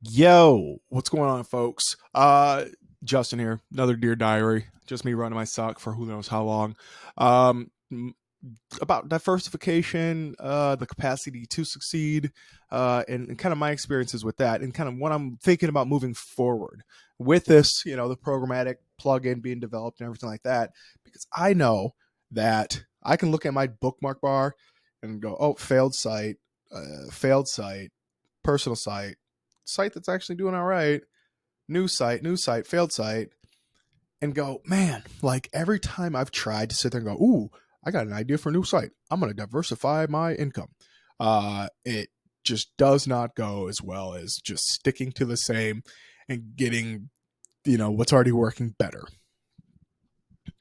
Yo, what's going on, folks? Justin here, another Dear Diary. Just me running my sock for who knows how long. Um, about diversification, the capacity to succeed, and kind of my experiences with that, and kind of what I'm thinking about moving forward with this, the programmatic plugin being developed and everything like that, because I know that I can look at my bookmark bar and go, oh, failed site, personal site that's actually doing all right, new site, failed site, and go, man, like every time I've tried to sit there and go, ooh, I got an idea for a new site. I'm going to diversify my income. It just does not go as well as just sticking to the same and getting, what's already working better.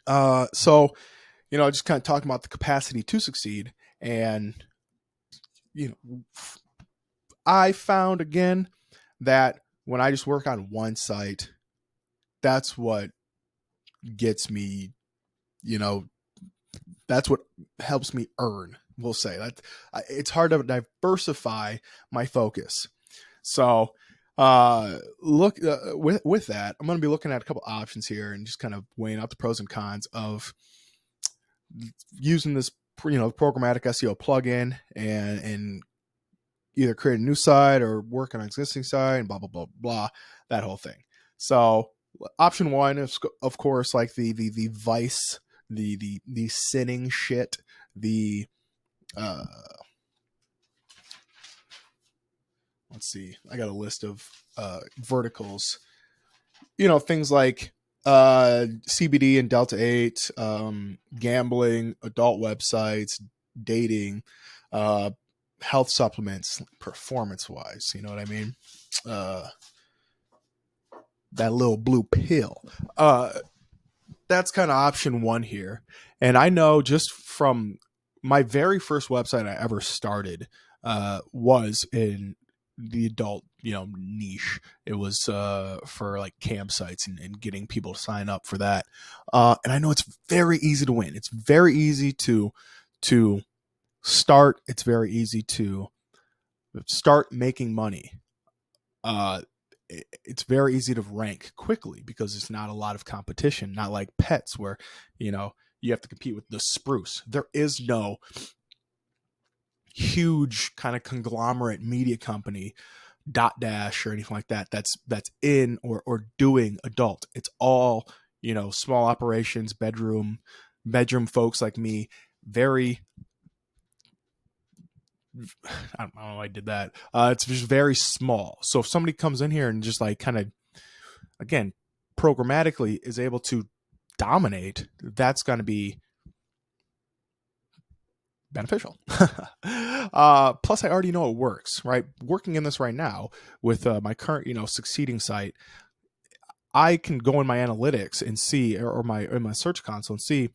Just kind of talking about the capacity to succeed. And, you know, I found again that when I just work on one site, that's what gets me, you know, that's what helps me earn. We'll say that it's hard to diversify my focus. So, look with that, I'm going to be looking at a couple options here and just kind of weighing out the pros and cons of using this, programmatic SEO plugin and either create a new site or work on an existing site and blah blah blah blah, that whole thing. So option one is, of course, like the vice, the sinning shit, the uh let's see, I got a list of verticals, things like CBD and Delta 8, gambling, adult websites, dating, uh health supplements, performance wise, you know what I mean? uh that little blue pill. uh that's kind of option one here. And I know just from my very first website I ever started was in the adult, niche. It was for like campsites and getting people to sign up for that. And I know it's very easy to win. It's very easy to start. It's very easy to start making money. Uh, it's very easy to rank quickly because there's not a lot of competition, not like pets where, you have to compete with the spruce. There is no huge kind of conglomerate media company, dot dash or anything like that, that's in or doing adult. It's all, small operations, bedroom folks like me. Very, I don't know how I did that. It's just very small. So if somebody comes in here and just like kind of, again, programmatically is able to dominate, that's going to be beneficial. Plus, I already know it works, right? Working in this right now with my current, succeeding site, I can go in my analytics and see, or my in my search console and see,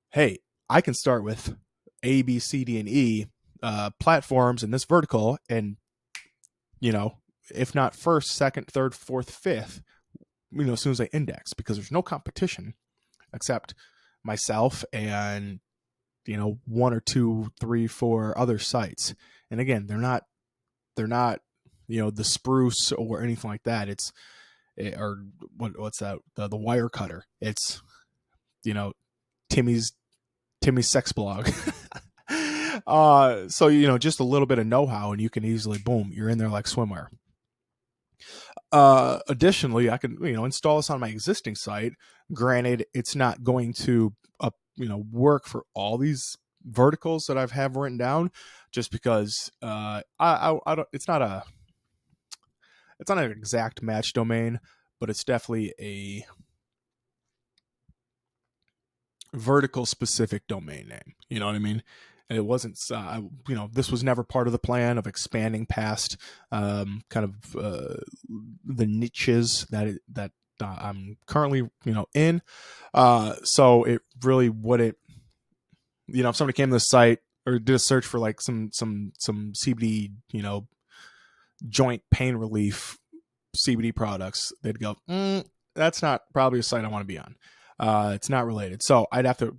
hey, I can start with A, B, C, D, and E platforms in this vertical, and you know, if not first, second, third, fourth, fifth, as soon as I index, because there's no competition except myself and one or two, three, four other sites. And again, they're not the spruce or anything like that. Or what's that, the wire cutter. It's you know Timmy's Timmy's sex blog. So just a little bit of know-how and you can easily, boom, you're in there like swimwear. Additionally, I can install this on my existing site. Granted, it's not going to work for all these verticals that I've have written down, just because I don't. It's not an exact match domain, but it's definitely a vertical specific domain name. You know what I mean? And it wasn't, this was never part of the plan of expanding past kind of the niches that I'm currently, in. So it really wouldn't, if somebody came to the site or did a search for like some CBD, joint pain relief CBD products, they'd go, that's not probably a site I want to be on. It's not related. So I'd have to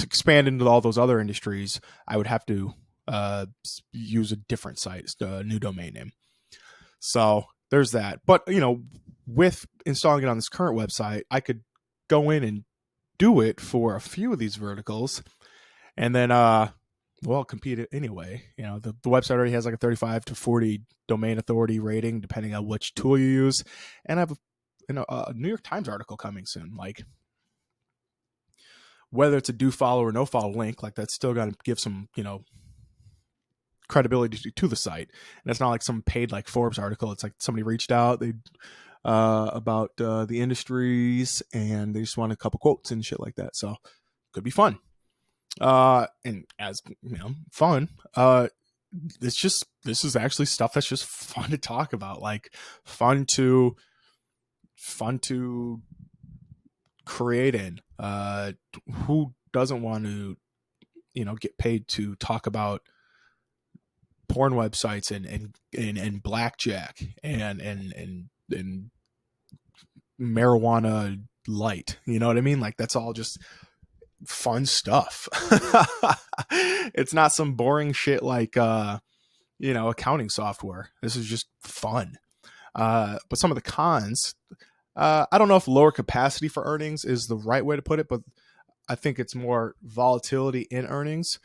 expand into all those other industries. I would have to use a different site, a new domain name. So there's that. But, with installing it on this current website, I could go in and do it for a few of these verticals and then, compete it anyway. The website already has like a 35 to 40 domain authority rating, depending on which tool you use. And I have a New York Times article coming soon. Like, whether it's a do follow or no follow link, like that's still got to give some, credibility to the site. And it's not like some paid like Forbes article. It's like somebody reached out, they about the industries, and they just want a couple quotes and shit like that. So could be fun. And as fun, this is actually stuff that's just fun to talk about, like fun to create in. Who doesn't want to, get paid to talk about porn websites and blackjack and marijuana light? You know what I mean? Like, that's all just fun stuff. It's not some boring shit like accounting software. This is just fun. But some of the cons, I don't know if lower capacity for earnings is the right way to put it, but I think it's more volatility in earnings.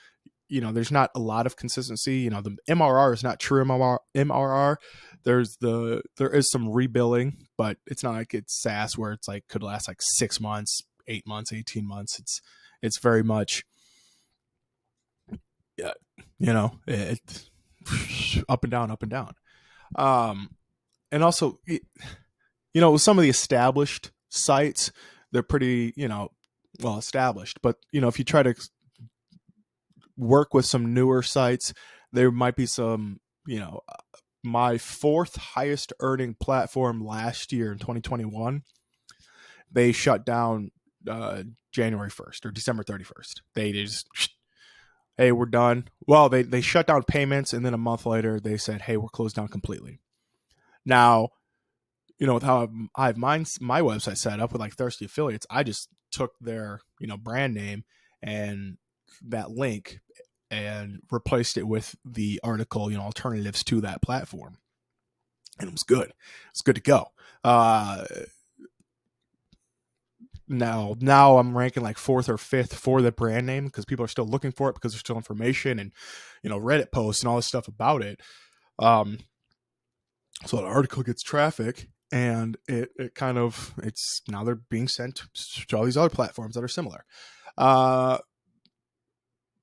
There's not a lot of consistency. The MRR is not true MRR. There is some rebilling, but it's not like it's SaaS where it's like could last like 6 months, 8 months, 18 months. It's very much, it up and down, up and down. And also, with some of the established sites, they're pretty, well established. But, if you try to work with some newer sites, there might be some, my fourth highest earning platform last year in 2021, they shut down January 1st or December 31st. They just, hey, we're done. Well, they shut down payments, and then a month later they said, hey, we're closed down completely. Now, with how I have my website set up with like Thirsty Affiliates, I just took their, brand name and that link and replaced it with the article, alternatives to that platform. And it was good. It's good to go. Now I'm ranking like 4th or 5th for the brand name because people are still looking for it because there's still information and, Reddit posts and all this stuff about it. So the article gets traffic, and it kind of, it's now they're being sent to all these other platforms that are similar.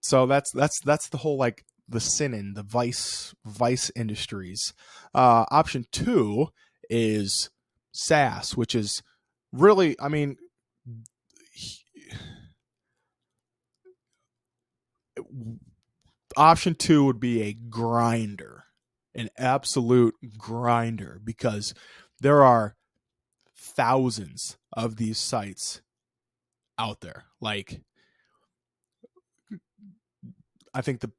So that's the whole, like, the sin in the vice industries. Option 2 is SaaS, which is really, I mean, option 2 would be a grinder, an absolute grinder, because there are thousands of these sites out there. Like, I think the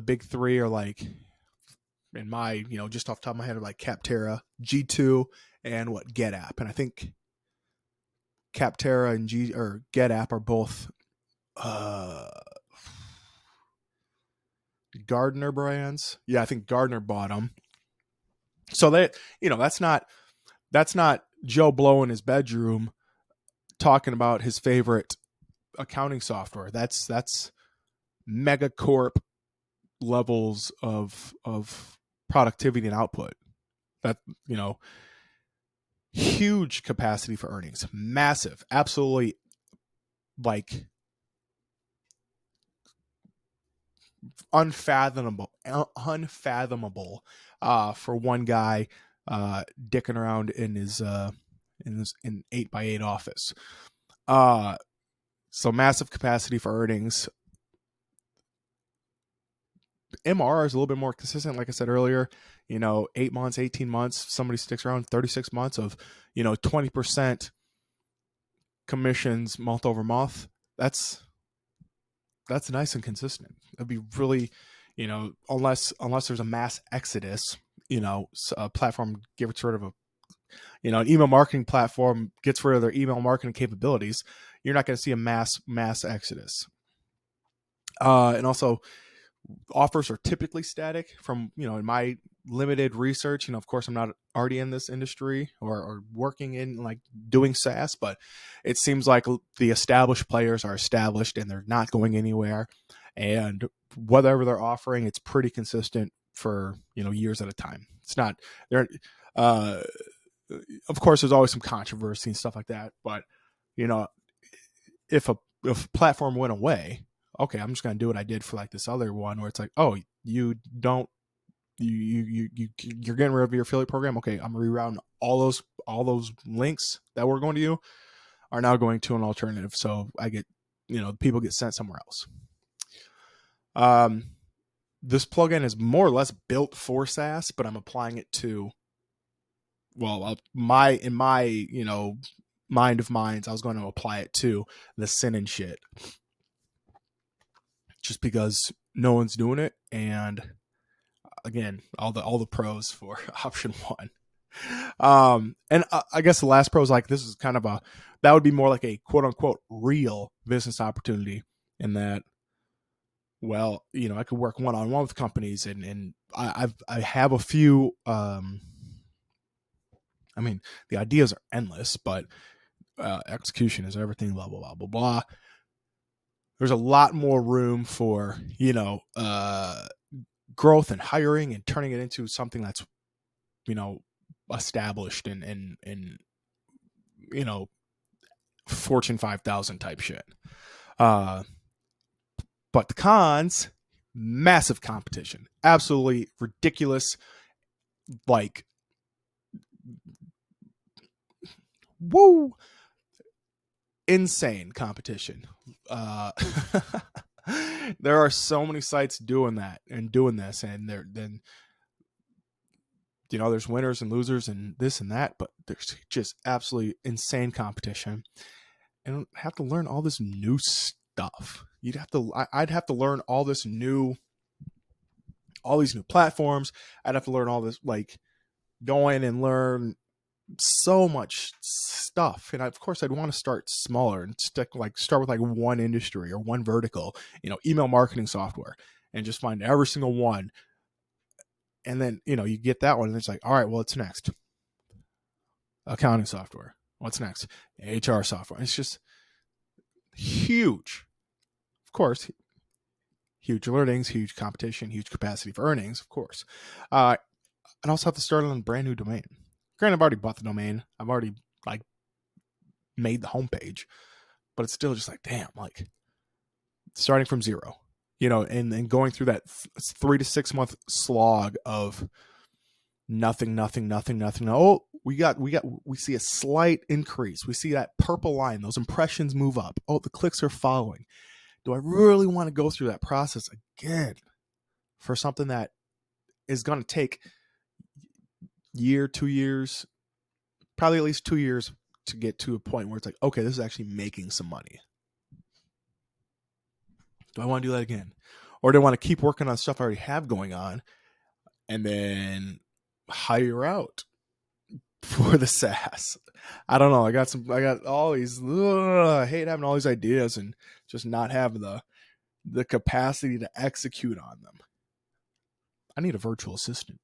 big three are like, in my, just off the top of my head, are like Capterra, G2, and GetApp. And I think Capterra and GetApp are both Gardner brands. Yeah, I think Gardner bought them. So they, that's not Joe Blow in his bedroom talking about his favorite accounting software. That's megacorp levels of productivity and output. That, huge capacity for earnings, massive, absolutely, like, unfathomable for one guy dicking around in his 8x8 office. So massive capacity for earnings. MR is a little bit more consistent, like I said earlier. 8 months, 18 months. Somebody sticks around 36 months of 20% commissions month over month. That's nice and consistent. It'd be really, unless there's a mass exodus, a platform gets rid of an email marketing platform gets rid of their email marketing capabilities, you're not going to see a mass exodus. And also, offers are typically static from, in my limited research, of course I'm not already in this industry or working in like doing SaaS, but it seems like the established players are established and they're not going anywhere. And whatever they're offering, it's pretty consistent for, years at a time. It's not they're uh of course there's always some controversy and stuff like that, but you know, if a platform went away, okay, I'm just gonna do what I did for like this other one where it's like, oh, you don't you're getting rid of your affiliate program. Okay, I'm rerouting all those links that were going to you are now going to an alternative. So I get, people get sent somewhere else. This plugin is more or less built for SaaS, but I'm applying it to, well, in my mind of minds, I was going to apply it to the sin and shit, just because no one's doing it, and again, all the pros for option one. And I guess the last pro is like, this is kind of that would be more like a quote unquote real business opportunity, in that, well, I could work one-on-one with companies, and I have a few, I mean, the ideas are endless, but execution is everything, blah, blah, blah, blah, blah. There's a lot more room for, growth and hiring and turning it into something that's, established and Fortune 5,000 type shit. But the cons, massive competition, absolutely ridiculous, like, woo, insane competition. There are so many sites doing that and doing this, and there's winners and losers and this and that, but there's just absolutely insane competition, and have to learn all this new stuff. I'd have to learn all these new platforms. I'd have to learn all this, like, go in and learn so much stuff. And of course I'd want to start smaller and start with like one industry or one vertical, email marketing software, and just find every single one. And then, you get that one and it's like, all right, well, what's next? Accounting software. What's next? HR software. It's just huge. Of course, huge learnings, huge competition, huge capacity for earnings, of course. And also have to start on a brand new domain. Granted, I've already bought the domain. I've already like made the homepage, but it's still just like, damn, like starting from zero, and going through that 3 to 6 month slog of nothing. Oh, we see a slight increase. We see that purple line. Those impressions move up. Oh, the clicks are following. Do I really want to go through that process again for something that is going to take year, 2 years, probably at least 2 years to get to a point where it's like, okay, this is actually making some money? Do I want to do that again? Or do I want to keep working on stuff I already have going on and then hire out for the SaaS? I don't know. I got all these, I hate having all these ideas and just not having the capacity to execute on them. I need a virtual assistant.